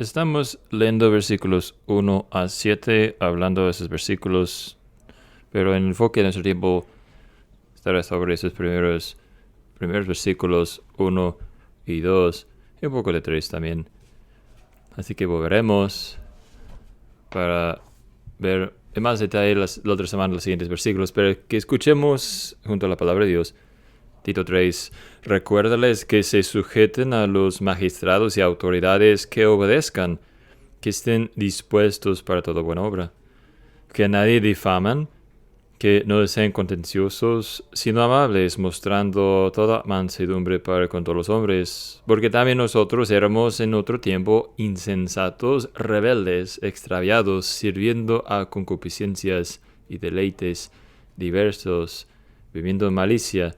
Estamos leyendo versículos 1 a 7, hablando de esos versículos, pero el enfoque de nuestro tiempo estará sobre esos primeros versículos 1 y 2, y un poco de 3 también. Así que volveremos para ver en más detalle la otra semana los siguientes versículos, pero que escuchemos junto a la palabra de Dios. Tito 3. Recuérdales que se sujeten a los magistrados y autoridades, que obedezcan, que estén dispuestos para toda buena obra, que a nadie difaman, que no sean contenciosos, sino amables, mostrando toda mansedumbre para con todos los hombres, porque también nosotros éramos en otro tiempo insensatos, rebeldes, extraviados, sirviendo a concupiscencias y deleites diversos, viviendo en malicia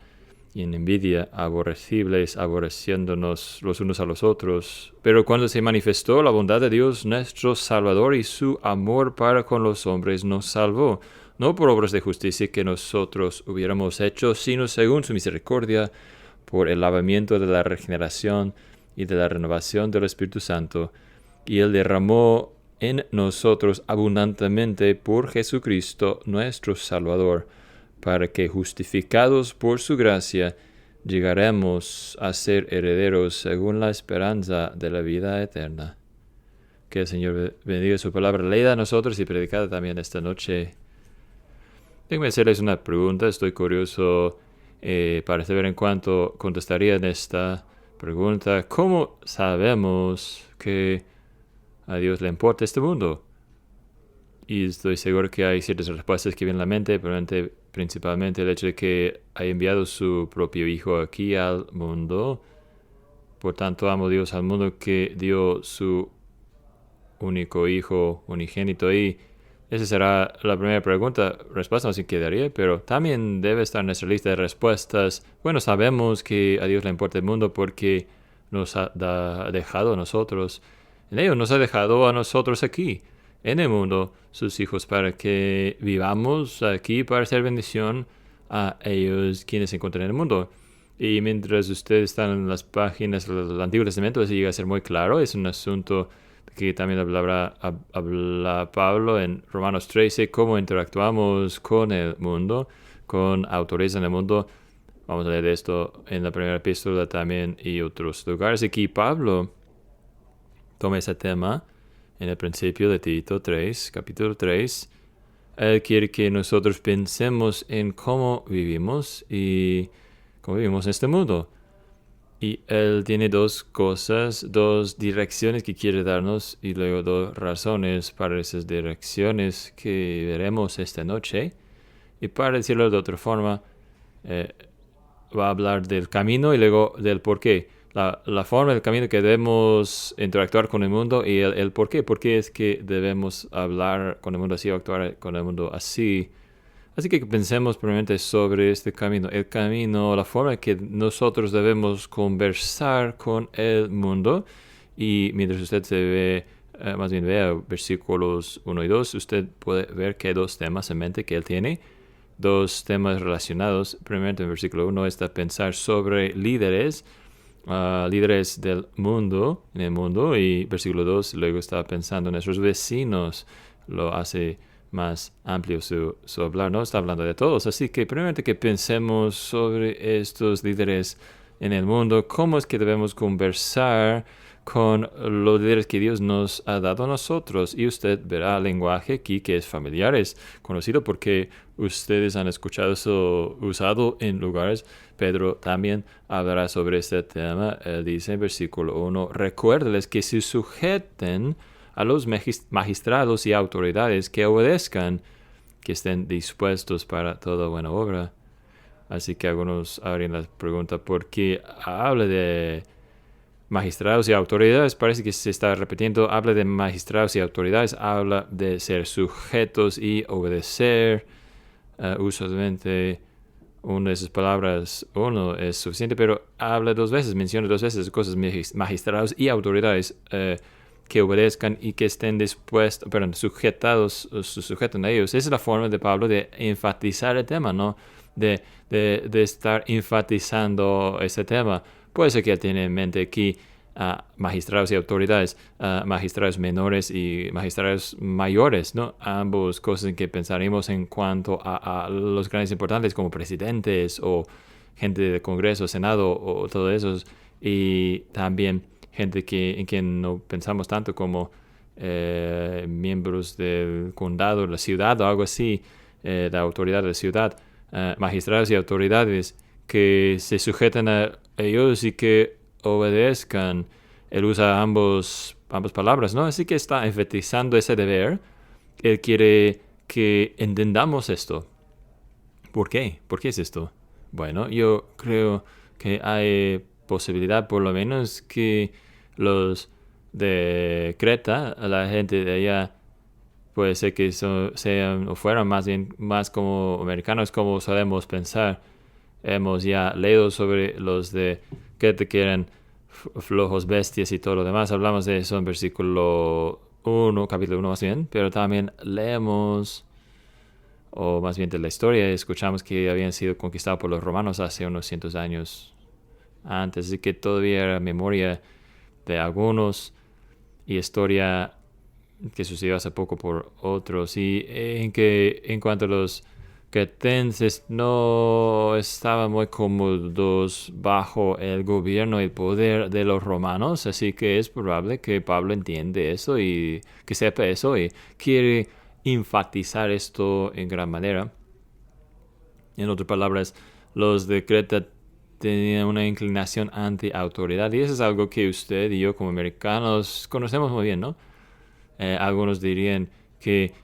y en envidia, aborrecibles, aborreciéndonos los unos a los otros. Pero cuando se manifestó la bondad de Dios nuestro Salvador y su amor para con los hombres, nos salvó, no por obras de justicia que nosotros hubiéramos hecho, sino según su misericordia, por el lavamiento de la regeneración y de la renovación del Espíritu Santo. Y Él derramó en nosotros abundantemente por Jesucristo nuestro Salvador, para que, justificados por su gracia, llegaremos a ser herederos según la esperanza de la vida eterna. Que el Señor bendiga su palabra leída a nosotros y predicada también esta noche. Déjenme hacerles una pregunta. Estoy curioso para saber en cuánto contestarían esta pregunta. ¿Cómo sabemos que a Dios le importa este mundo? Y estoy seguro que hay ciertas respuestas que vienen a la mente, pero principalmente el hecho de que ha enviado su propio Hijo aquí al mundo. Por tanto, amo Dios al mundo, que dio su único Hijo unigénito. Y esa será la primera pregunta. Respuesta no se quedaría, pero también debe estar en nuestra lista de respuestas. Bueno, sabemos que a Dios le importa el mundo porque nos ha dejado a nosotros. En ello nos ha dejado a nosotros aquí, en el mundo, sus hijos, para que vivamos aquí para hacer bendición a ellos quienes se encuentran en el mundo. Y mientras ustedes están en las páginas del Antiguo Testamento, eso llega a ser muy claro. Es un asunto que también habla Pablo en Romanos 13, cómo interactuamos con el mundo, con autores en el mundo. Vamos a leer esto en la primera epístola también y otros lugares. Aquí Pablo toma ese tema en el principio de Tito 3, capítulo 3. Él quiere que nosotros pensemos en cómo vivimos y cómo vivimos en este mundo. Y él tiene dos direcciones que quiere darnos, y luego dos razones para esas direcciones que veremos esta noche. Y para decirlo de otra forma, va a hablar del camino y luego del por qué. La forma, el camino que debemos interactuar con el mundo y el por qué. ¿Por qué es que debemos hablar con el mundo así o actuar con el mundo así? Así que pensemos primeramente sobre este camino. El camino, la forma en que nosotros debemos conversar con el mundo. Y mientras usted más bien vea versículos 1 y 2, usted puede ver que hay dos temas en mente que él tiene. Dos temas relacionados. Primeramente en versículo 1 está pensar sobre líderes del mundo, en el mundo, y versículo 2 luego está pensando en nuestros vecinos. Lo hace más amplio su hablar, no está hablando de todos. Así que primeramente que pensemos sobre estos líderes en el mundo, cómo es que debemos conversar con los líderes que Dios nos ha dado a nosotros. Y usted verá lenguaje aquí que es familiar, es conocido porque ustedes han escuchado eso usado en lugares. Pedro también hablará sobre este tema. Él dice en versículo 1, recuérdeles que se sujeten a los magistrados y autoridades, que obedezcan, que estén dispuestos para toda buena obra. Así que algunos abren la pregunta, ¿por qué habla de magistrados y autoridades? Parece que se está repitiendo. Habla de magistrados y autoridades, habla de ser sujetos y obedecer. Usualmente una de esas palabras, uno es suficiente, pero habla dos veces, menciona dos veces cosas, magistrados y autoridades, que obedezcan y que estén dispuestos, sujetados, sujetan a ellos. Esa es la forma de Pablo de enfatizar el tema, ¿no? De estar enfatizando ese tema. Puede ser que él tiene en mente aquí magistrados y autoridades, magistrados menores y magistrados mayores, ¿no? Ambos cosas en que pensaremos en cuanto a los grandes importantes como presidentes o gente de Congreso, Senado o todo eso. Y también gente en quien no pensamos tanto como miembros del condado, la ciudad o algo así, la autoridad de la ciudad, magistrados y autoridades que se sujetan a ellos y que obedezcan. Él usa ambas palabras, ¿no? Así que está enfatizando ese deber. Él quiere que entendamos esto. ¿Por qué? ¿Por qué es esto? Bueno, yo creo que hay posibilidad por lo menos que los de Creta, la gente de allá, puede ser que sean o fueran más bien más como americanos como solemos pensar. Hemos ya leído sobre los de Creta que eran flojos bestias y todo lo demás. Hablamos de eso en versículo 1, capítulo 1 más bien, pero también leemos, o más bien de la historia, escuchamos que habían sido conquistados por los romanos hace unos cientos años antes, así que todavía era memoria de algunos y historia que sucedió hace poco por otros. Y en cuanto a los cretenses, no estaban muy cómodos bajo el gobierno y el poder de los romanos, así que es probable que Pablo entiende eso y que sepa eso y quiere enfatizar esto en gran manera. En otras palabras, los de Creta tenían una inclinación anti-autoridad y eso es algo que usted y yo como americanos conocemos muy bien, ¿no? Algunos dirían que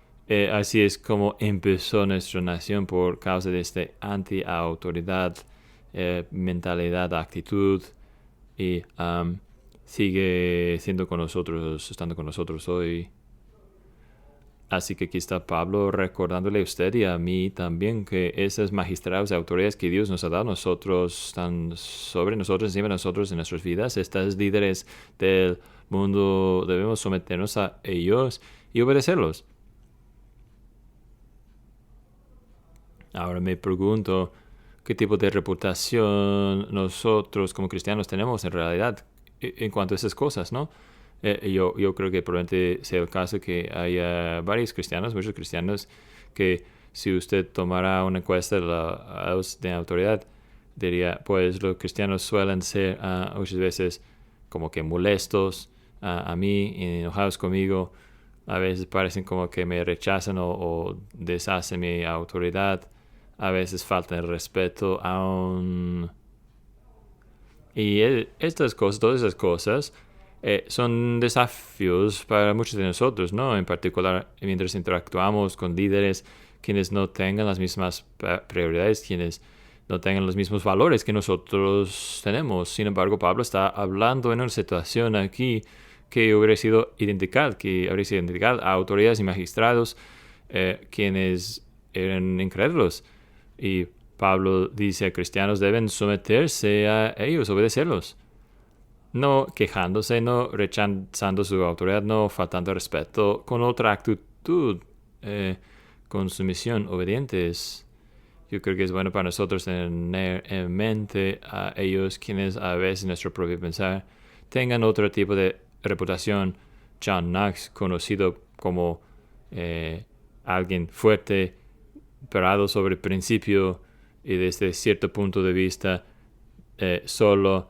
así es como empezó nuestra nación por causa de esta anti-autoridad, mentalidad, actitud y sigue siendo con nosotros, estando con nosotros hoy. Así que aquí está Pablo recordándole a usted y a mí también que esos magistrados y autoridades que Dios nos ha dado, nosotros, están sobre nosotros, encima de nosotros en nuestras vidas. Estos líderes del mundo debemos someternos a ellos y obedecerlos. Ahora me pregunto, ¿qué tipo de reputación nosotros como cristianos tenemos en realidad en cuanto a esas cosas, ¿no? Yo creo que probablemente sea el caso que haya varios cristianos, muchos cristianos, que si usted tomara una encuesta de autoridad, diría, pues los cristianos suelen ser muchas veces como que molestos a mí, enojados conmigo, a veces parecen como que me rechazan o deshacen mi autoridad, a veces falta el respeto aún. Y estas cosas, todas esas cosas, son desafíos para muchos de nosotros, ¿no? En particular, mientras interactuamos con líderes quienes no tengan las mismas prioridades, quienes no tengan los mismos valores que nosotros tenemos. Sin embargo, Pablo está hablando en una situación aquí que habría sido identical a autoridades y magistrados quienes eran incrédulos. Y Pablo dice, cristianos deben someterse a ellos, obedecerlos. No quejándose, no rechazando su autoridad, no faltando respeto, con otra actitud, con sumisión, obedientes. Yo creo que es bueno para nosotros tener en mente a ellos quienes a veces en nuestro propio pensar tengan otro tipo de reputación. John Knox, conocido como alguien fuerte, parado sobre el principio y desde cierto punto de vista solo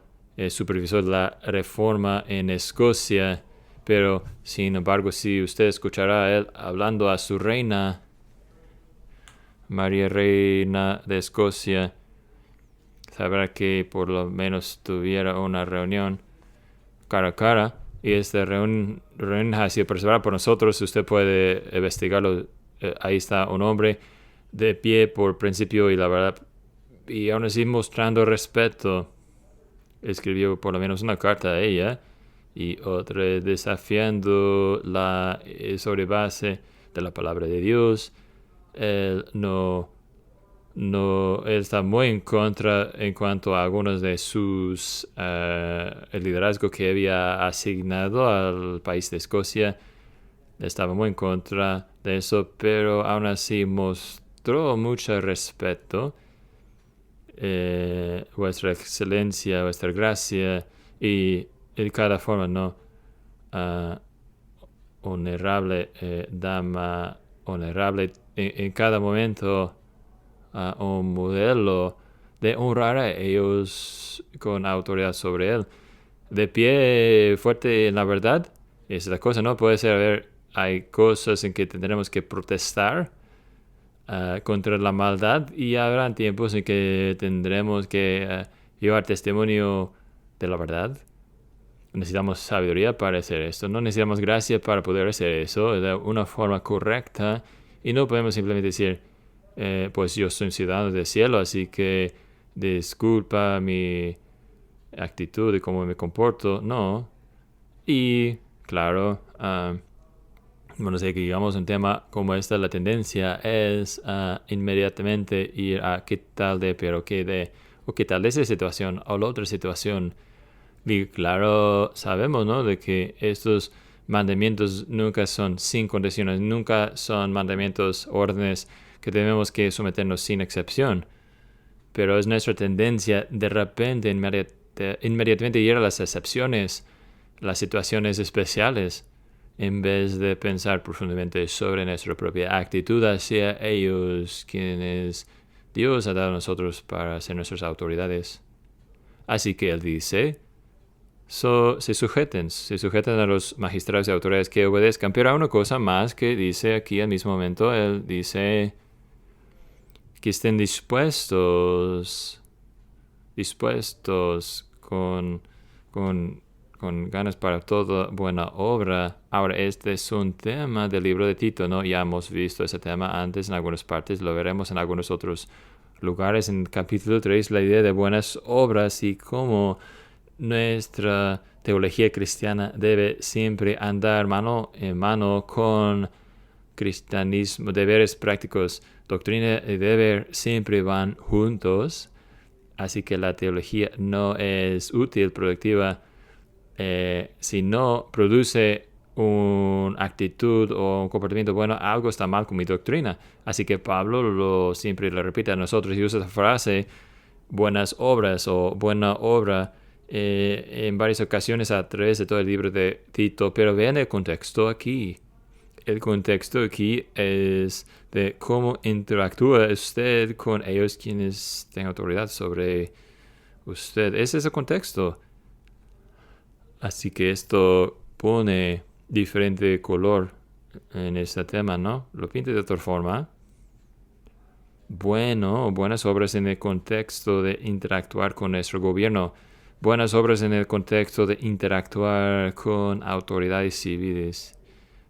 supervisó la reforma en Escocia, pero sin embargo si usted escuchará a él hablando a su reina, María Reina de Escocia, sabrá que por lo menos tuviera una reunión cara a cara y esta reunión ha sido preservada por nosotros. Usted puede investigarlo. Ahí está un hombre de pie por principio y la verdad, y aún así mostrando respeto, escribió por lo menos una carta a ella y otra desafiando la sobre base de la palabra de Dios. Él él está muy en contra en cuanto a algunos de sus el liderazgo que había asignado al país de Escocia. Estaba muy en contra de eso, pero aún así mostró mucho respeto. Vuestra excelencia, vuestra gracia, y en cada forma, ¿no? Honorable, dama honorable, en cada momento, un modelo de honrar a ellos con autoridad sobre él. De pie fuerte en la verdad, es la cosa, ¿no? Puede ser, a ver, hay cosas en que tendremos que protestar contra la maldad y habrá tiempos en que tendremos que llevar testimonio de la verdad. Necesitamos sabiduría para hacer esto, no necesitamos gracia para poder hacer eso de una forma correcta y no podemos simplemente decir, pues yo soy un ciudadano del cielo, así que disculpa mi actitud y cómo me comporto. No. Y claro, bueno, sé que llegamos a un tema como este, la tendencia es inmediatamente ir a qué tal de, pero qué de, o qué tal de esa situación o la otra situación. Y claro, sabemos, ¿no? De que estos mandamientos nunca son sin condiciones, nunca son mandamientos, órdenes que tenemos que someternos sin excepción. Pero es nuestra tendencia de repente, inmediatamente ir a las excepciones, las situaciones especiales, en vez de pensar profundamente sobre nuestra propia actitud hacia ellos, quienes Dios ha dado a nosotros para ser nuestras autoridades. Así que él dice, se sujeten a los magistrados y autoridades que obedezcan. Pero hay una cosa más que dice aquí al mismo momento, él dice que estén dispuestos con ganas para toda buena obra. Ahora, este es un tema del libro de Tito, ¿no? Ya hemos visto ese tema antes en algunas partes, lo veremos en algunos otros lugares. En capítulo 3, la idea de buenas obras y cómo nuestra teología cristiana debe siempre andar mano en mano con cristianismo, deberes prácticos. Doctrina y deber siempre van juntos, así que la teología no es útil, productiva, si no produce una actitud o un comportamiento bueno, algo está mal con mi doctrina. Así que Pablo siempre lo repite a nosotros y usa esa frase, buenas obras o buena obra, en varias ocasiones a través de todo el libro de Tito. Pero vean el contexto aquí. El contexto aquí es de cómo interactúa usted con ellos quienes tienen autoridad sobre usted. Ese es el contexto. Así que esto pone diferente color en este tema, ¿no? Lo pinta de otra forma. Buenas obras en el contexto de interactuar con nuestro gobierno. Buenas obras en el contexto de interactuar con autoridades civiles.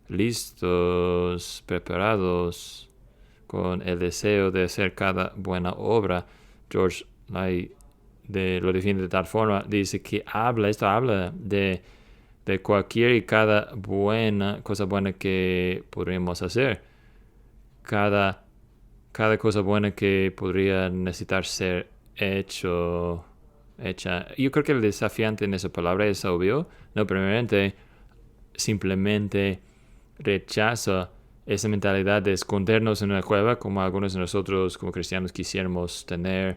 Listos, preparados, con el deseo de hacer cada buena obra. George Lai lo define de tal forma, dice que esto habla de cualquier y cada cosa buena que podríamos hacer. Cada cosa buena que podría necesitar ser hecha. Yo creo que el desafiante en esa palabra es obvio. No, primeramente, simplemente rechaza esa mentalidad de escondernos en una cueva como algunos de nosotros como cristianos quisiéramos tener,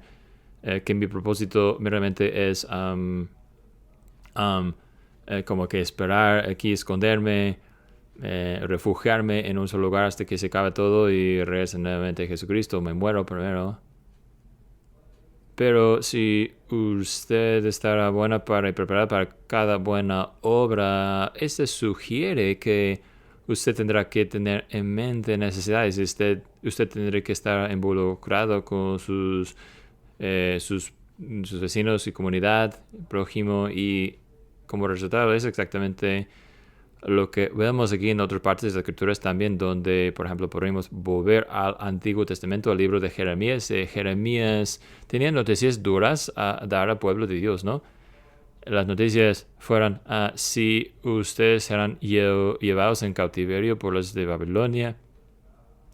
que mi propósito meramente es como que esperar aquí, esconderme, refugiarme en un solo lugar hasta que se acabe todo y regrese nuevamente a Jesucristo. Me muero primero. Pero si usted estará buena y preparada para cada buena obra, este sugiere que usted tendrá que tener en mente necesidades. Usted tendrá que estar involucrado con sus vecinos y comunidad, prójimo, y como resultado es exactamente lo que vemos aquí en otras partes de las Escrituras también, donde, por ejemplo, podemos volver al Antiguo Testamento, al libro de Jeremías. Jeremías tenía noticias duras a dar al pueblo de Dios, ¿no? Las noticias fueron, si ustedes serán llevados en cautiverio por los de Babilonia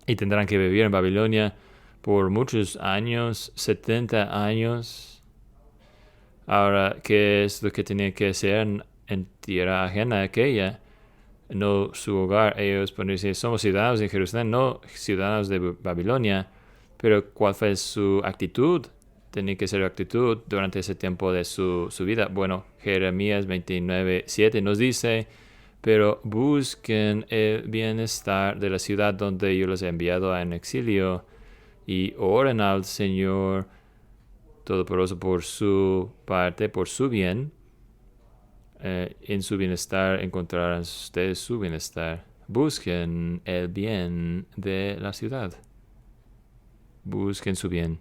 y tendrán que vivir en Babilonia por muchos años, 70 años. Ahora, ¿qué es lo que tenían que hacer en tierra ajena aquella? No su hogar. Ellos pueden decir, somos ciudadanos de Jerusalén, no ciudadanos de Babilonia. Pero ¿cuál fue su actitud? tenía que ser actitud durante ese tiempo de su vida. Bueno, Jeremías 29:7 nos dice, pero busquen el bienestar de la ciudad donde yo los he enviado en exilio y oren al Señor Todopoderoso por su parte, por su bien. En su bienestar encontrarán ustedes su bienestar. Busquen el bien de la ciudad. Busquen su bien.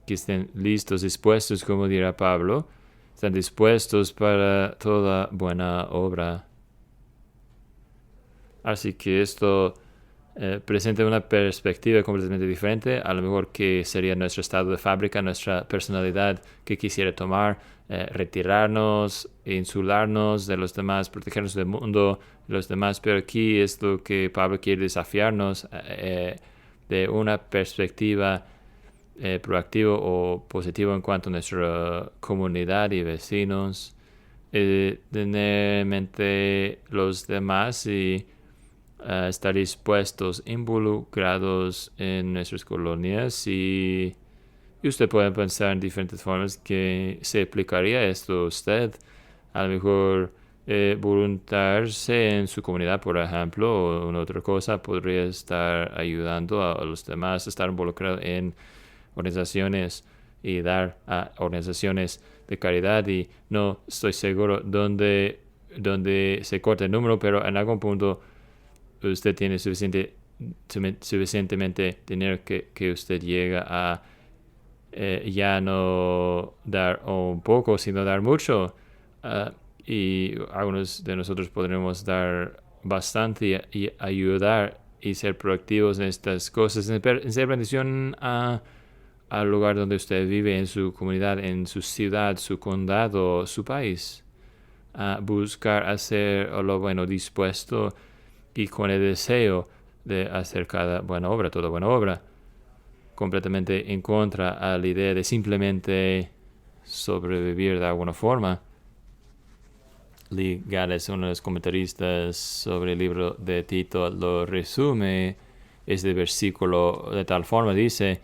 Que estén listos, dispuestos, como dirá Pablo. Están dispuestos para toda buena obra. Así que esto presenta una perspectiva completamente diferente, a lo mejor que sería nuestro estado de fábrica, nuestra personalidad que quisiera tomar, retirarnos, insularnos de los demás, protegernos del mundo de los demás, pero aquí es lo que Pablo quiere desafiarnos de una perspectiva proactiva o positiva en cuanto a nuestra comunidad y vecinos, tener en mente los demás y estar dispuestos, involucrados en nuestras colonias y usted puede pensar en diferentes formas que se aplicaría esto a usted. A lo mejor voluntariarse en su comunidad, por ejemplo, o una otra cosa podría estar ayudando a los demás, estar involucrado en organizaciones y dar a organizaciones de caridad y no estoy seguro dónde se corta el número, pero en algún punto usted tiene suficientemente dinero que usted llega a ya no dar un poco, sino dar mucho. Y algunos de nosotros podremos dar bastante y ayudar y ser proactivos en estas cosas, en ser bendición al lugar donde usted vive, en su comunidad, en su ciudad, su condado, su país. Buscar hacer lo bueno, dispuesto y con el deseo de hacer cada buena obra, toda buena obra, completamente en contra a la idea de simplemente sobrevivir de alguna forma. Lee Gales, uno de los comentaristas sobre el libro de Tito, lo resume este versículo de tal forma, dice,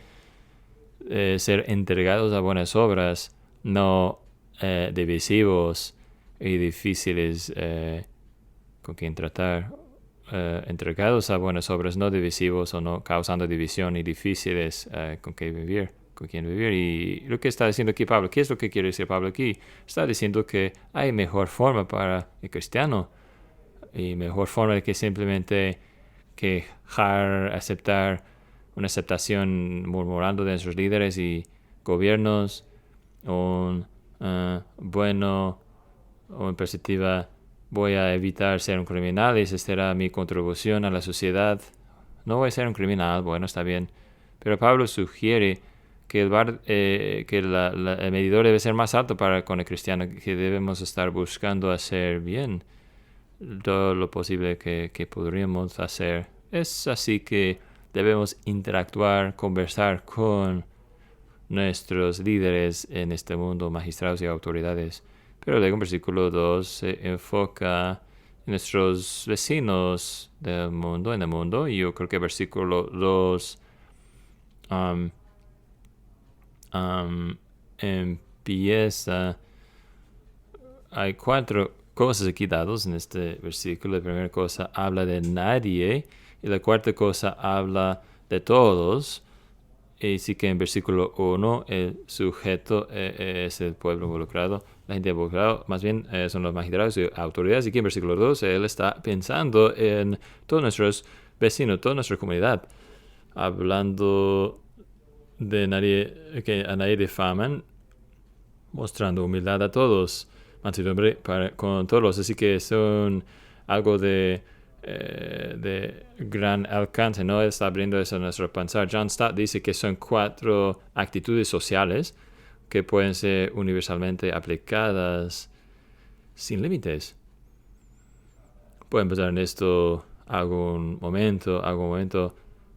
ser entregados a buenas obras, no divisivos y difíciles con quien tratar. Entregados a buenas obras, no divisivos o no causando división y difíciles con quien vivir. Y lo que está diciendo aquí Pablo, ¿qué es lo que quiere decir Pablo aquí? Está diciendo que hay mejor forma para el cristiano y mejor forma de que simplemente aceptar una aceptación murmurando de nuestros líderes y gobiernos, un bueno o en perspectiva voy a evitar ser un criminal y esa será mi contribución a la sociedad. No voy a ser un criminal, bueno, está bien. Pero Pablo sugiere que el medidor debe ser más alto con el cristiano, que debemos estar buscando hacer bien todo lo posible que podríamos hacer. Es así que debemos interactuar, conversar con nuestros líderes en este mundo, magistrados y autoridades. Pero luego en versículo 2 se enfoca en nuestros vecinos en el mundo. Y yo creo que versículo 2 empieza. Hay 4 cosas aquí dadas en este versículo. La primera cosa habla de nadie y la cuarta cosa habla de todos. Y sí que en versículo 1 el sujeto es el pueblo involucrado, la gente involucrada, más bien son los magistrados y autoridades. Y aquí en versículo 2 él está pensando en todos nuestros vecinos, toda nuestra comunidad, hablando de que a nadie difaman, mostrando humildad a todos, mansedumbre con todos. Así que son algo de gran alcance, ¿no? Está abriendo eso a nuestro pensar. John Stott dice que son 4 actitudes sociales que pueden ser universalmente aplicadas sin límites. Pueden pensar en esto algún momento,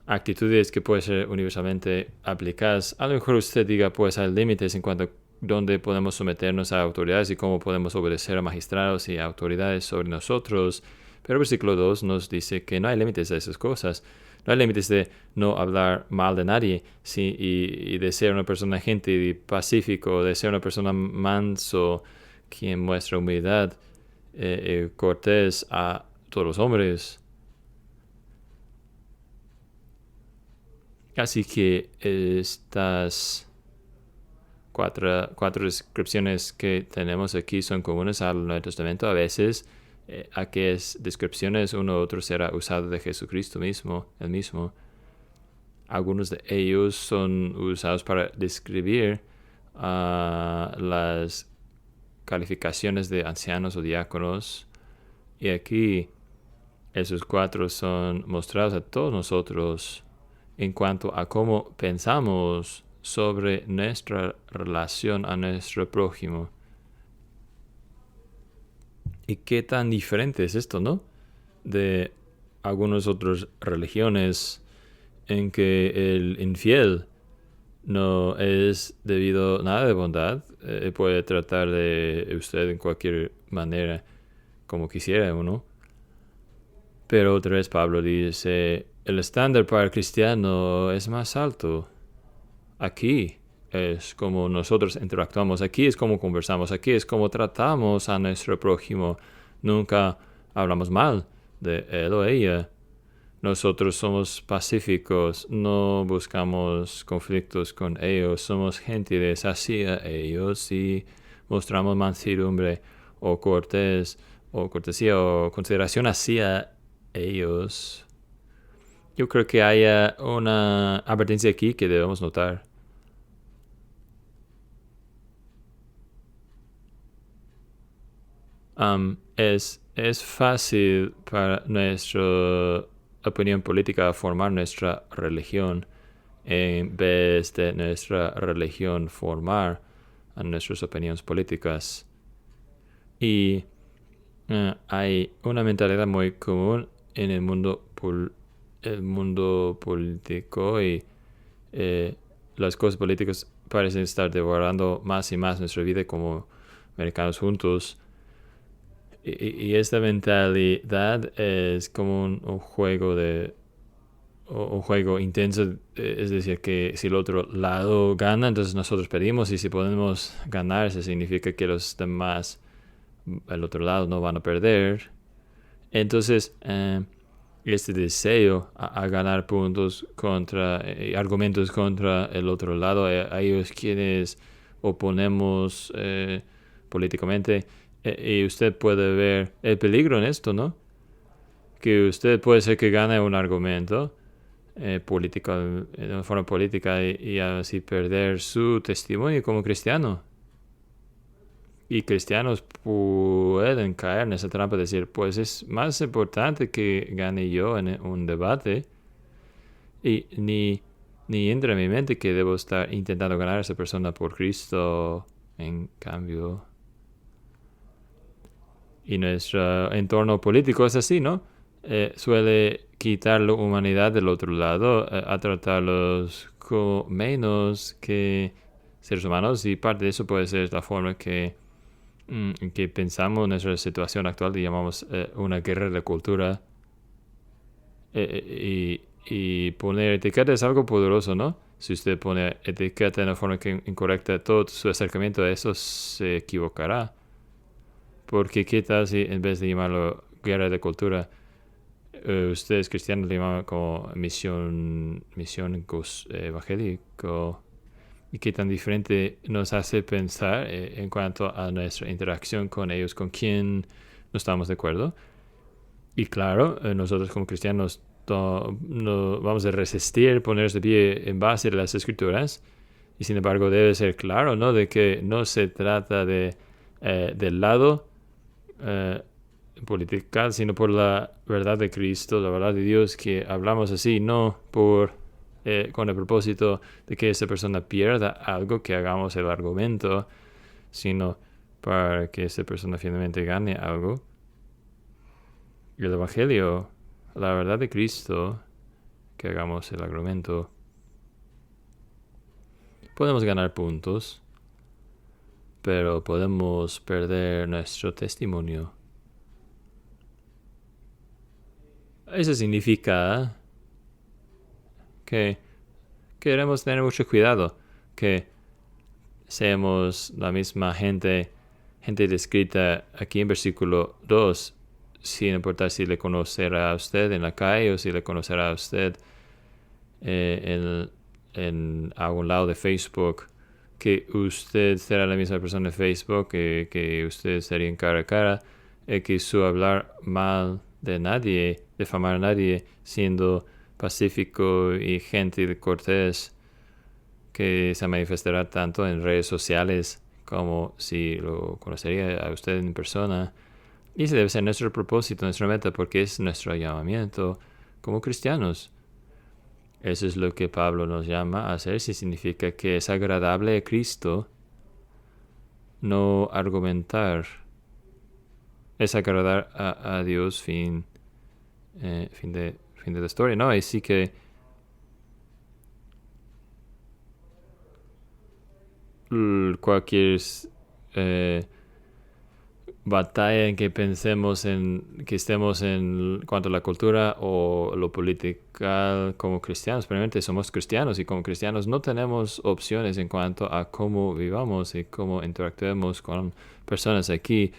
actitudes que pueden ser universalmente aplicadas. A lo mejor usted diga, pues hay límites en cuanto a dónde podemos someternos a autoridades y cómo podemos obedecer a magistrados y a autoridades sobre nosotros. Pero el versículo 2 nos dice que no hay límites a esas cosas. No hay límites de no hablar mal de nadie y de ser una persona gentil y pacífico, de ser una persona manso, quien muestra humildad, cortés a todos los hombres. Así que estas cuatro descripciones que tenemos aquí son comunes al Nuevo Testamento. A veces aquellas descripciones uno u otro será usado de Jesucristo mismo, el mismo. Algunos de ellos son usados para describir las calificaciones de ancianos o diáconos. Y aquí esos cuatro son mostrados a todos nosotros en cuanto a cómo pensamos sobre nuestra relación a nuestro prójimo. Y qué tan diferente es esto, ¿no? De algunas otras religiones en que el infiel no es debido a nada de bondad. Puede tratar de usted en cualquier manera como quisiera uno. Pero otra vez Pablo dice, el estándar para el cristiano es más alto. Aquí es como nosotros interactuamos, aquí es como conversamos, aquí es como tratamos a nuestro prójimo. Nunca hablamos mal de él o ella. Nosotros somos pacíficos, no buscamos conflictos con ellos, somos gentiles hacia ellos y mostramos mansedumbre o cortesía o consideración hacia ellos. Yo creo que haya una advertencia aquí que debemos notar. Es fácil para nuestra opinión política formar nuestra religión en vez de nuestra religión formar a nuestras opiniones políticas. Y hay una mentalidad muy común en el mundo político y las cosas políticas parecen estar devorando más y más nuestra vida como americanos juntos. Y esta mentalidad es como un juego un juego intenso, es decir, que si el otro lado gana, entonces nosotros perdimos, y si podemos ganar, eso significa que los demás, el otro lado, no van a perder. Entonces, este deseo a ganar puntos contra, argumentos contra el otro lado, a ellos quienes oponemos políticamente, y usted puede ver el peligro en esto, ¿no? Que usted puede ser que gane un argumento político, de una forma política, y así perder su testimonio como cristiano. Y cristianos pueden caer en esa trampa de decir, pues es más importante que gane yo en un debate, y ni entra en mi mente que debo estar intentando ganar a esa persona por Cristo, en cambio. Y nuestro entorno político es así, ¿no? Suele quitar la humanidad del otro lado, a tratarlos como menos que seres humanos, y parte de eso puede ser la forma que pensamos en nuestra situación actual y llamamos una guerra de cultura. Y poner etiqueta es algo poderoso, ¿no? Si usted pone etiqueta de una forma incorrecta, todo su acercamiento a eso se equivocará. Porque qué tal si en vez de llamarlo guerra de cultura, ustedes cristianos le llaman como misión evangélico? Y qué tan diferente nos hace pensar en cuanto a nuestra interacción con ellos, con quien no estamos de acuerdo. Y claro, nosotros como cristianos no vamos a resistir ponerse de pie en base a las escrituras, y sin embargo debe ser claro, ¿no?, de que no se trata del lado política, sino por la verdad de Cristo, la verdad de Dios, que hablamos así, no con el propósito de que esa persona pierda algo, que hagamos el argumento, sino para que esa persona finalmente gane algo. Y el Evangelio, la verdad de Cristo, que hagamos el argumento. Podemos ganar puntos, pero podemos perder nuestro testimonio. Eso significa que queremos tener mucho cuidado, que seamos la misma gente descrita aquí en versículo 2, sin importar si le conocerá a usted en la calle o si le conocerá a usted a un lado de Facebook, que usted será la misma persona en Facebook, que usted estaría en cara a cara, que su hablar mal de nadie, defamar a nadie, siendo pacífico y gentil y cortés, que se manifestará tanto en redes sociales como si lo conocería a usted en persona. Y ese debe ser nuestro propósito, nuestra meta, porque es nuestro llamamiento como cristianos. Eso es lo que Pablo nos llama a hacer, si significa que es agradable a Cristo no argumentar. Es agradar a Dios, fin de la historia, ¿no? Así que cualquier batalla en que pensemos que estemos en cuanto a la cultura o lo político como cristianos. Primeramente somos cristianos y como cristianos no tenemos opciones en cuanto a cómo vivamos y cómo interactuemos con personas. Aquí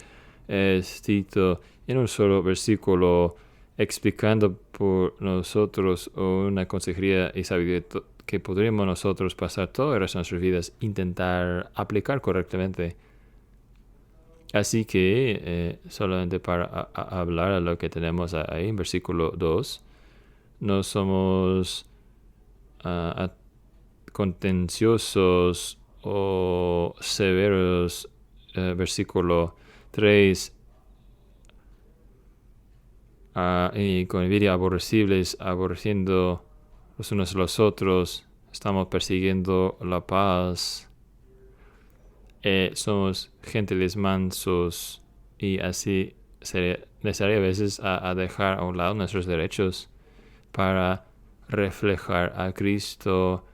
es Tito en un solo versículo explicando por nosotros una consejería y sabiduría que podríamos nosotros pasar todas nuestras vidas, intentar aplicar correctamente. Así que solamente para hablar a lo que tenemos ahí en versículo 2, no somos contenciosos o severos. Versículo 3, y con envidia aborrecibles, aborreciendo los unos a los otros, estamos persiguiendo la paz. Somos gentiles, mansos, y así sería necesario a veces a dejar a un lado nuestros derechos para reflejar a Cristo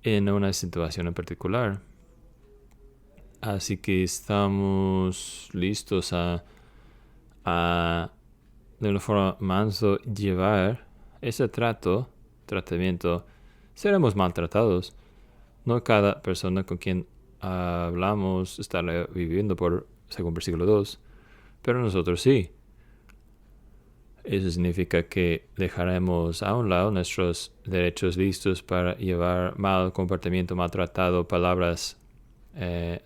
en una situación en particular. Así que estamos listos a de una forma manso llevar ese tratamiento. Seremos maltratados. No cada persona con quien hablamos estará viviendo según versículo 2, pero nosotros sí. Eso significa que dejaremos a un lado nuestros derechos listos para llevar mal comportamiento, maltratado, palabras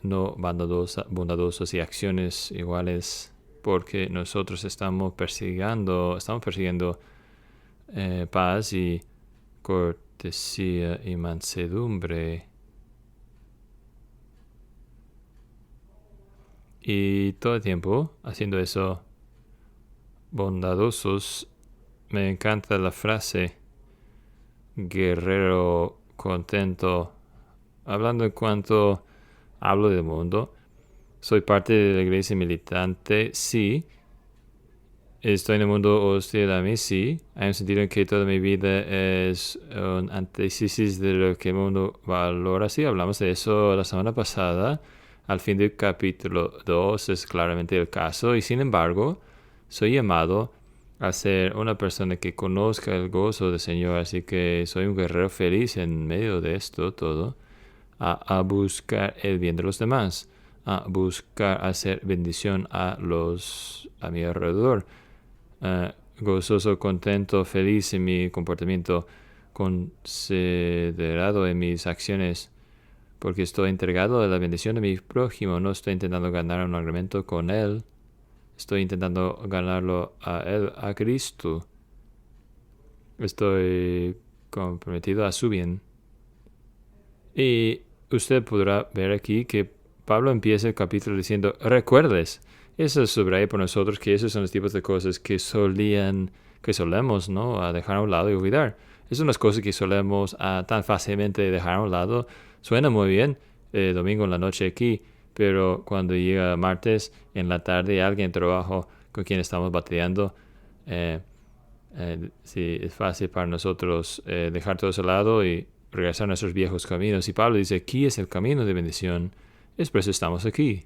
no bondadosas y acciones iguales, porque nosotros estamos persiguiendo paz y cortesía y mansedumbre. Y todo el tiempo haciendo eso, bondadosos. Me encanta la frase guerrero contento. Hablando en cuanto hablo del mundo, soy parte de la iglesia militante, sí. Estoy en el mundo hostil a mí, sí. Hay un sentido en que toda mi vida es un antítesis de lo que el mundo valora. Sí, hablamos de eso la semana pasada. Al fin del capítulo 2 es claramente el caso. Y sin embargo, soy llamado a ser una persona que conozca el gozo del Señor. Así que soy un guerrero feliz en medio de esto todo. A buscar el bien de los demás. A buscar hacer bendición a mi alrededor. Gozoso, contento, feliz en mi comportamiento, considerado en mis acciones, porque estoy entregado a la bendición de mi prójimo. No estoy intentando ganar un argumento con él, estoy intentando ganarlo a él, a Cristo. Estoy comprometido a su bien. Y usted podrá ver aquí que Pablo empieza el capítulo diciendo, recuerdes. Eso subraya por nosotros que esos son los tipos de cosas que solemos, ¿no?, a dejar a un lado y olvidar. Esas son las cosas que solemos tan fácilmente dejar a un lado. Suena muy bien domingo en la noche aquí, pero cuando llega martes en la tarde alguien en trabajo con quien estamos batallando, sí, es fácil para nosotros dejar todo eso a lado y regresar a nuestros viejos caminos. Y Pablo dice, aquí es el camino de bendición. Es por eso estamos aquí,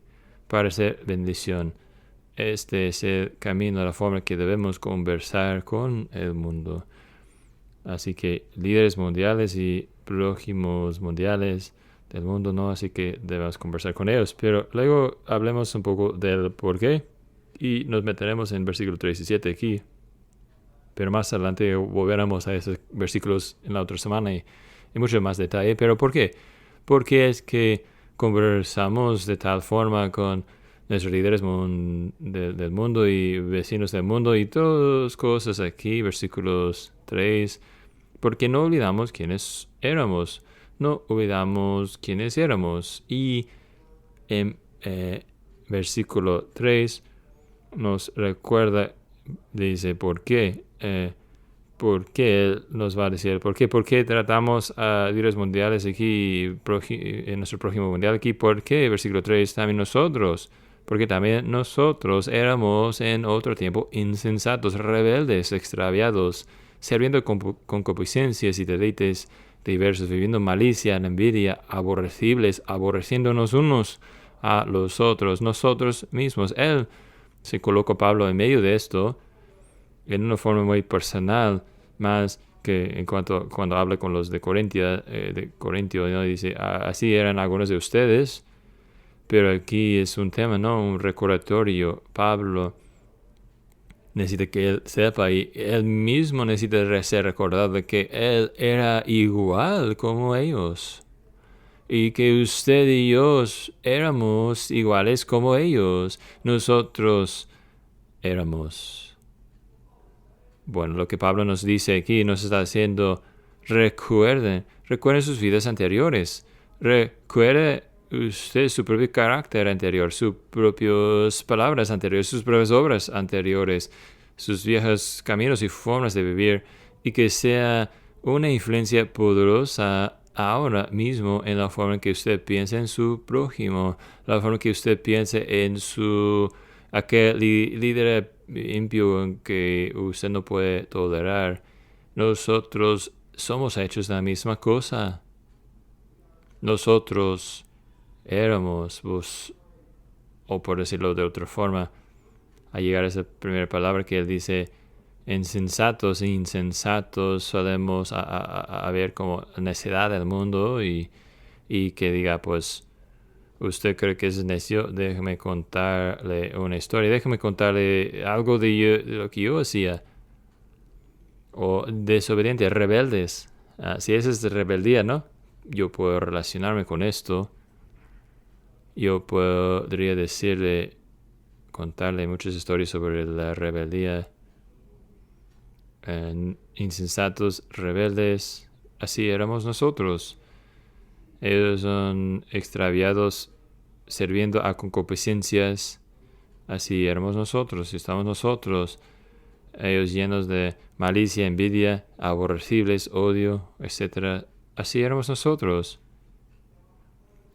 para hacer bendición este es el camino, la forma que debemos conversar con el mundo. Así que líderes mundiales y prójimos mundiales del mundo, ¿no? Así que debemos conversar con ellos. Pero luego hablemos un poco del por qué y nos meteremos en versículo 3 y 7 aquí. Pero más adelante volveremos a esos versículos en la otra semana y mucho más detalle. Pero ¿por qué? Porque es que conversamos de tal forma con nuestros líderes del mundo y vecinos del mundo y todas cosas aquí, versículos 3, porque no olvidamos quiénes éramos, no olvidamos quiénes éramos. Y en versículo 3 nos recuerda, dice, ¿por qué? ¿Por qué Él nos va a decir? ¿Por qué? ¿Por qué tratamos a líderes mundiales aquí, en nuestro prójimo mundial aquí? ¿Por qué? Versículo 3, también nosotros. Porque también nosotros éramos en otro tiempo insensatos, rebeldes, extraviados, sirviendo con concupiscencias y deleites diversos, viviendo malicia, envidia, aborrecibles, aborreciéndonos unos a los otros, nosotros mismos. Él se colocó Pablo en medio de esto en una forma muy personal, más que en cuanto cuando habla con los de Corintio, ¿no? Dice, así eran algunos de ustedes, pero aquí es un tema, ¿no? Un recordatorio. Pablo necesita que él sepa y él mismo necesita ser recordado de que él era igual como ellos. Y que usted y yo éramos iguales como ellos. Nosotros éramos. Bueno, lo que Pablo nos dice aquí nos está diciendo, recuerden sus vidas anteriores. Recuerde usted su propio carácter anterior, sus propias palabras anteriores, sus propias obras anteriores, sus viejos caminos y formas de vivir, y que sea una influencia poderosa ahora mismo en la forma en que usted piensa en su prójimo, la forma en que usted piense en aquel líder impío que usted no puede tolerar. Nosotros somos hechos de la misma cosa. Nosotros éramos, o por decirlo de otra forma, a llegar a esa primera palabra que él dice, insensatos e insensatos, solemos a ver como necedad del mundo y que diga, pues, usted cree que es necio, déjeme contarle una historia, déjeme contarle algo de lo que yo hacía. O desobedientes, rebeldes. Si esa es rebeldía, ¿no? Yo puedo relacionarme con esto. Yo podría decirle, contarle muchas historias sobre la rebeldía. Insensatos, rebeldes, así éramos nosotros. Ellos son extraviados, sirviendo a concupiscencias, así éramos nosotros, estamos nosotros. Ellos llenos de malicia, envidia, aborrecibles, odio, etc. Así éramos nosotros.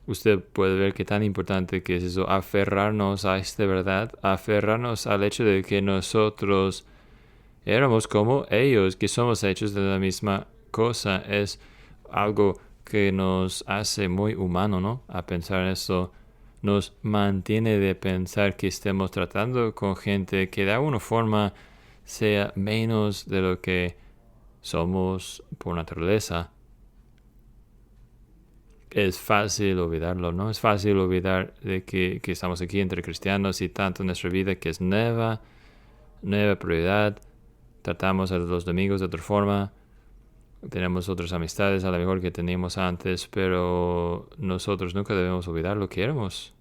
Usted puede ver qué tan importante que es eso, aferrarnos a esta verdad, aferrarnos al hecho de que nosotros éramos como ellos, que somos hechos de la misma cosa. Es algo que nos hace muy humano, ¿no? A pensar esto, nos mantiene de pensar que estemos tratando con gente que de alguna forma sea menos de lo que somos por naturaleza. Es fácil olvidarlo, ¿no? Es fácil olvidar de que estamos aquí entre cristianos y tanto en nuestra vida que es nueva prioridad. Tratamos a los domingos de otra forma. Tenemos otras amistades a lo mejor que teníamos antes, pero nosotros nunca debemos olvidar lo que éramos.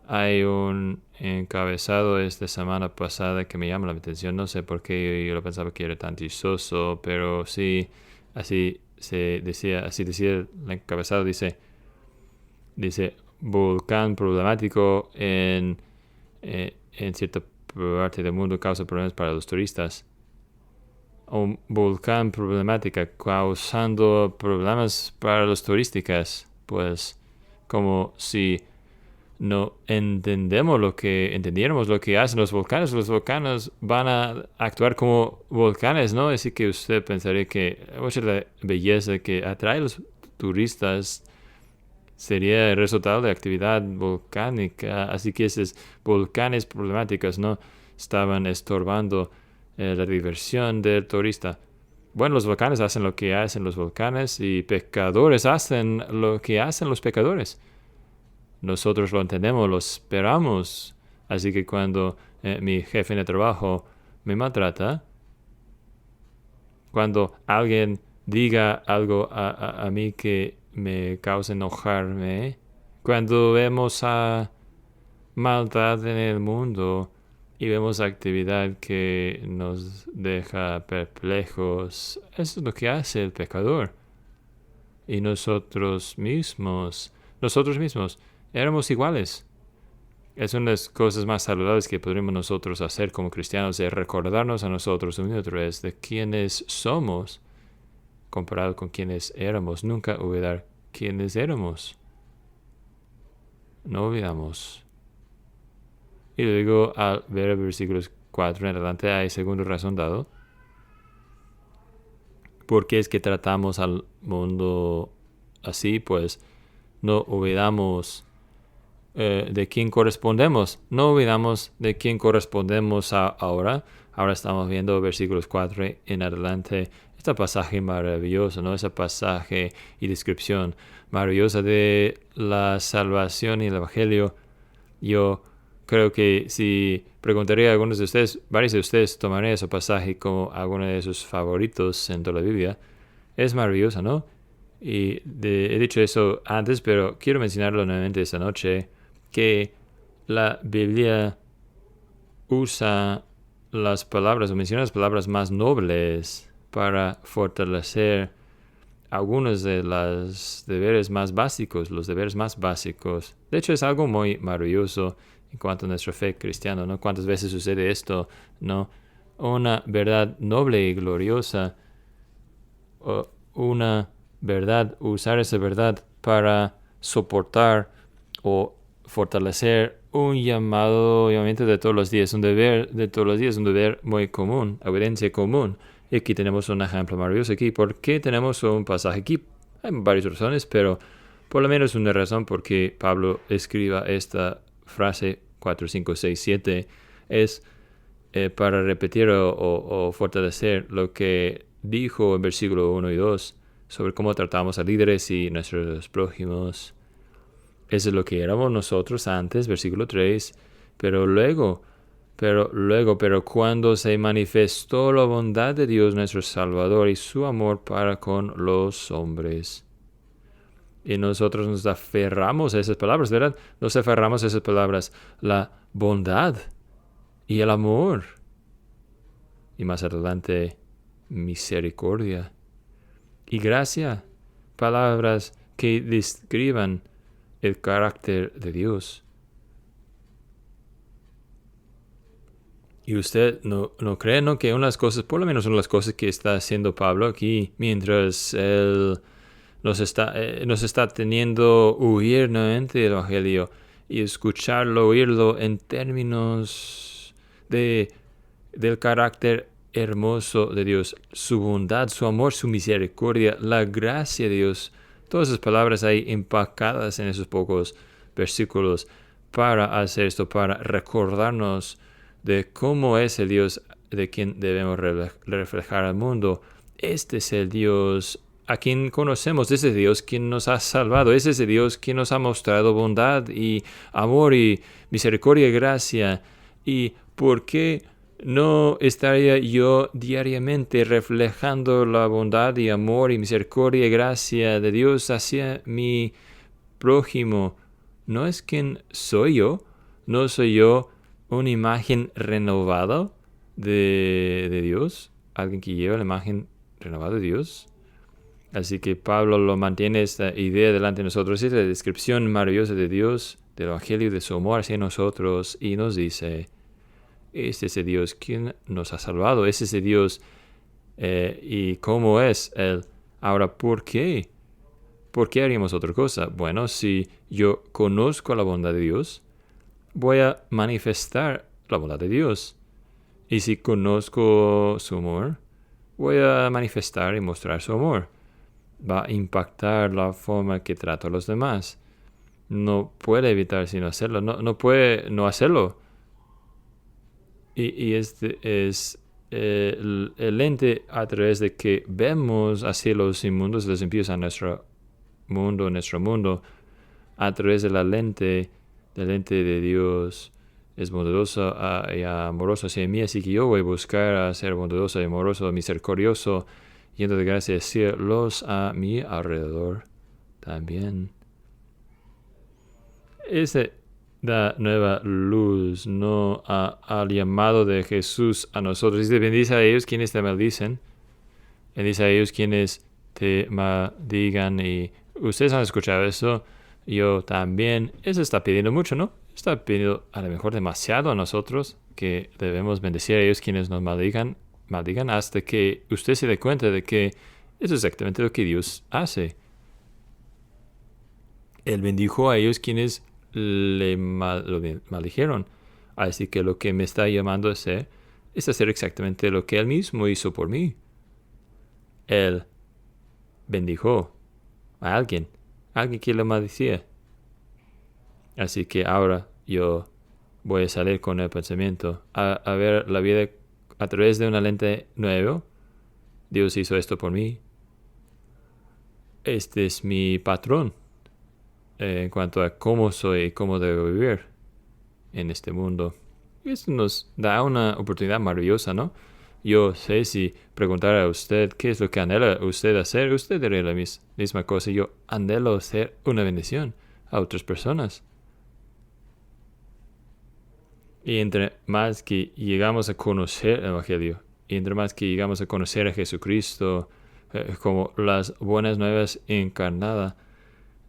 Hay un encabezado esta semana pasada que me llama la atención. No sé por qué yo lo pensaba que era tan chistoso, pero sí, así decía el encabezado, dice volcán problemático en cierta parte del mundo causa problemas para los turistas. Un volcán problemática causando problemas para los turistas, pues como si no entendiéramos lo que hacen los volcanes van a actuar como volcanes, ¿no? Así que usted pensaría que mucha de la belleza que atrae a los turistas sería el resultado de actividad volcánica. Así que esos volcanes problemáticos no estaban estorbando la diversión del turista. Bueno, los volcanes hacen lo que hacen los volcanes y pecadores hacen lo que hacen los pecadores. Nosotros lo entendemos, lo esperamos. Así que cuando mi jefe en el trabajo me maltrata, cuando alguien diga algo a mí que me causa enojarme, cuando vemos a maldad en el mundo y vemos actividad que nos deja perplejos, eso es lo que hace el pecador. Y nosotros mismos éramos iguales. Es una de las cosas más saludables que podríamos nosotros hacer como cristianos, es recordarnos a nosotros una y otra vez de quiénes somos comparado con quienes éramos. Nunca olvidar quiénes éramos. No olvidamos. Y luego al ver el versículo 4 en adelante hay segunda razón dado. ¿Por qué es que tratamos al mundo así? Pues no olvidamos de quién correspondemos. No olvidamos de quién correspondemos ahora. Ahora estamos viendo versículos 4 en adelante. Este pasaje maravilloso, ¿no? Ese pasaje y descripción maravillosa de la salvación y el evangelio. Yo creo que si preguntaría a algunos de ustedes, varios de ustedes tomarían ese pasaje como alguno de sus favoritos en toda la Biblia. Es maravilloso, ¿no? Y he dicho eso antes, pero quiero mencionarlo nuevamente esta noche, que la Biblia usa las palabras o menciona las palabras más nobles para fortalecer algunos de los deberes más básicos, los deberes más básicos. De hecho, es algo muy maravilloso en cuanto a nuestra fe cristiana, ¿no? ¿Cuántas veces sucede esto, no? Una verdad noble y gloriosa, o una verdad, usar esa verdad para soportar o fortalecer un llamado, obviamente, de todos los días, un deber de todos los días, un deber muy común, evidencia común. Y aquí tenemos un ejemplo maravilloso aquí. ¿Por qué tenemos un pasaje aquí? Hay varias razones, pero por lo menos una razón por qué Pablo escriba esta frase 4, 5, 6, 7 es para repetir o fortalecer lo que dijo en versículo 1 y 2 sobre cómo tratamos a líderes y nuestros prójimos. Eso es lo que éramos nosotros antes, versículo 3, pero cuando se manifestó la bondad de Dios nuestro Salvador y su amor para con los hombres. Y nosotros nos aferramos a esas palabras, ¿verdad? Nos aferramos a esas palabras, la bondad y el amor. Y más adelante, misericordia y gracia, palabras que describan el carácter de Dios. Y usted no cree, ¿no? Que unas cosas, por lo menos una de las cosas que está haciendo Pablo aquí, mientras él nos está teniendo huir nuevamente del Evangelio y escucharlo, oírlo en términos del carácter hermoso de Dios, su bondad, su amor, su misericordia, la gracia de Dios. Todas esas palabras ahí empacadas en esos pocos versículos para hacer esto, para recordarnos de cómo es el Dios de quien debemos reflejar al mundo. Este es el Dios a quien conocemos, ese Dios quien nos ha salvado, ese es el Dios quien nos ha mostrado bondad y amor y misericordia y gracia. ¿Y por qué no estaría yo diariamente reflejando la bondad y amor y misericordia y gracia de Dios hacia mi prójimo? ¿No es quien soy yo? ¿No soy yo una imagen renovada de Dios? ¿Alguien que lleva la imagen renovada de Dios? Así que Pablo lo mantiene esta idea delante de nosotros, esta descripción maravillosa de Dios, del Evangelio, de su amor hacia nosotros, y nos dice: este es el Dios quien nos ha salvado, es ese Dios, y cómo es Él. Ahora, ¿por qué? ¿Por qué haríamos otra cosa? Bueno, si yo conozco la bondad de Dios, voy a manifestar la bondad de Dios. Y si conozco su amor, voy a manifestar y mostrar su amor. Va a impactar la forma que trato a los demás. no puede evitar sino hacerlo, no puede no hacerlo. Y este es el lente a través de que vemos hacia los inmundos, los impíos a nuestro mundo, a través de la lente de Dios. Es bondadoso y amoroso hacia mí, así que yo voy a buscar a ser bondadoso y amoroso, misericordioso, yendo de gracia a cielos a mi alrededor también. Ese da nueva luz, no al llamado de Jesús a nosotros. Dice, bendice a ellos quienes te maldicen, bendice a ellos quienes te maldigan. Y ustedes han escuchado eso, yo también. Eso está pidiendo mucho, ¿no? Está pidiendo a lo mejor demasiado a nosotros, que debemos bendecir a ellos quienes nos maldigan hasta que usted se dé cuenta de que eso es exactamente lo que Dios hace. Él bendijo a ellos quienes lo maldijeron. Así que lo que me está llamando a hacer es hacer exactamente lo que Él mismo hizo por mí. Él bendijo a alguien que lo maldecía. Así que ahora yo voy a salir con el pensamiento a ver la vida a través de una lente nueva. Dios hizo esto por mí. Este es mi patrón en cuanto a cómo soy y cómo debo vivir en este mundo. Esto nos da una oportunidad maravillosa, ¿no? Yo sé si preguntara a usted qué es lo que anhela usted hacer, usted diría la misma cosa. Yo anhelo hacer una bendición a otras personas. Y entre más que llegamos a conocer el Evangelio, y entre más que llegamos a conocer a Jesucristo como las buenas nuevas encarnadas,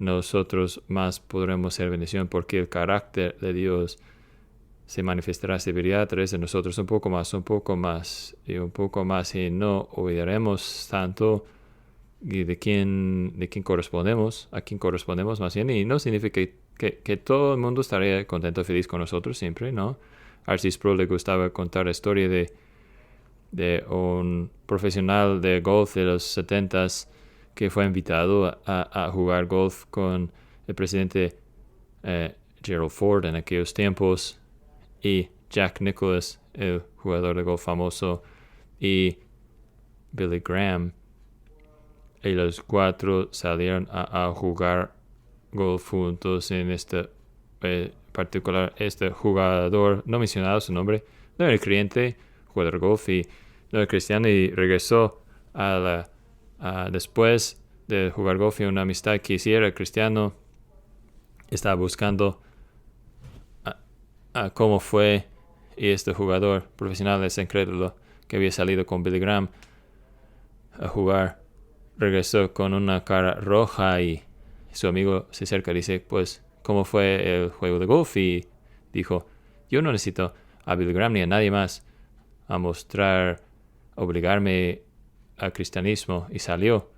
nosotros más podremos ser bendición, porque el carácter de Dios se manifestará, se verá a través de nosotros un poco más, y no olvidaremos tanto de quién correspondemos, a quién correspondemos más bien, y no significa que todo el mundo estaría contento y feliz con nosotros siempre, ¿no? A R.C. Sproul le gustaba contar la historia de un profesional de golf de los 70s que fue invitado a jugar golf con el presidente Gerald Ford en aquellos tiempos, y Jack Nicklaus, el jugador de golf famoso, y Billy Graham. Y los cuatro salieron a jugar golf juntos en este particular. Este jugador, no mencionado su nombre, no era creyente, jugador de golf, y no era cristiano, y regresó después de jugar golf y una amistad que sí era cristiano. Estaba buscando a cómo fue, y este jugador profesional es incrédulo que había salido con Billy Graham a jugar. Regresó con una cara roja, y su amigo se acerca y dice, pues, ¿cómo fue el juego de golf? Y dijo, yo no necesito a Billy Graham ni a nadie más a obligarme al cristianismo. Y salió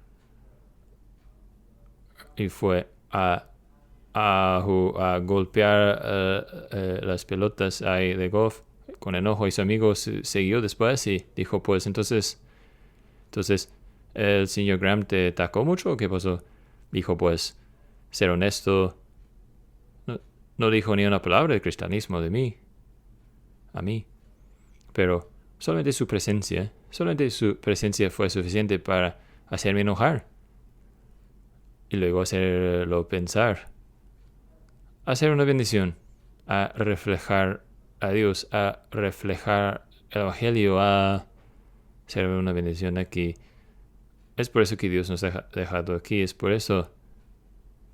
y fue a golpear las pelotas ahí de golf con enojo, y su amigo siguió después y dijo, pues, entonces ¿el señor Graham te atacó mucho o qué pasó? Dijo, pues, ser honesto, no dijo ni una palabra de cristianismo a mí, pero solamente su presencia fue suficiente para hacerme enojar, y luego hacerlo pensar, hacer una bendición, a reflejar a Dios, a reflejar el Evangelio, a ser una bendición aquí. Es por eso que Dios nos ha dejado aquí, es por eso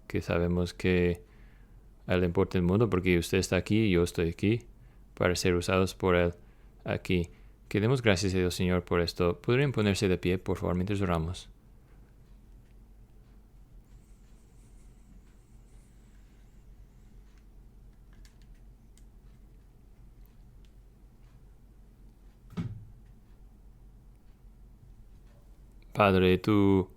que sabemos que a Él le importa el mundo, porque usted está aquí y yo estoy aquí para ser usados por Él aquí. Que demos gracias a Dios, Señor, por esto. ¿Podrían ponerse de pie, por favor, mientras oramos? Padre, tú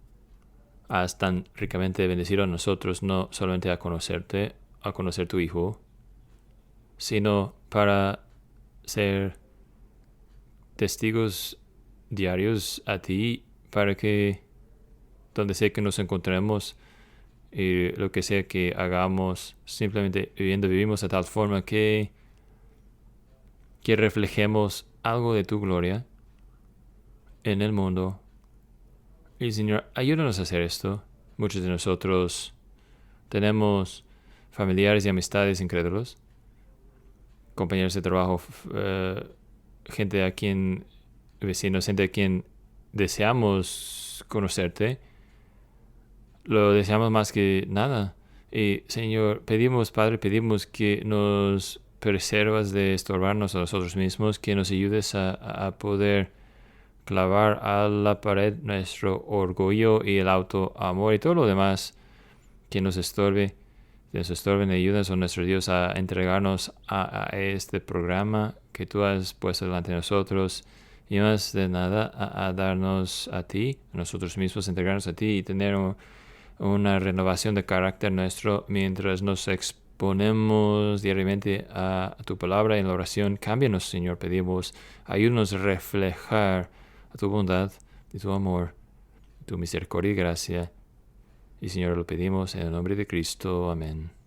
has tan ricamente bendecido a nosotros, no solamente a conocerte, a conocer tu Hijo, sino para ser testigos diarios a ti, para que donde sea que nos encontremos Y lo que sea que hagamos, simplemente vivimos de tal forma que reflejemos algo de tu gloria en el mundo. Y Señor, ayúdanos a hacer esto. Muchos de nosotros tenemos familiares y amistades incrédulos, compañeros de trabajo, gente a quien, vecinos, gente a quien deseamos conocerte. Lo deseamos más que nada. Y Señor, Padre, pedimos que nos preservas de estorbarnos a nosotros mismos, que nos ayudes a poder clavar a la pared nuestro orgullo y el autoamor y todo lo demás que nos estorben, ayudas a nuestro Dios a entregarnos a este programa que tú has puesto delante de nosotros y más de nada a darnos a ti, a nosotros mismos, entregarnos a ti y tener una renovación de carácter nuestro mientras nos exponemos diariamente a tu palabra en la oración. Cámbianos, Señor, pedimos. Ayúdanos a reflejar a tu bondad y tu amor, tu misericordia y gracia. Y Señor, lo pedimos en el nombre de Cristo. Amén.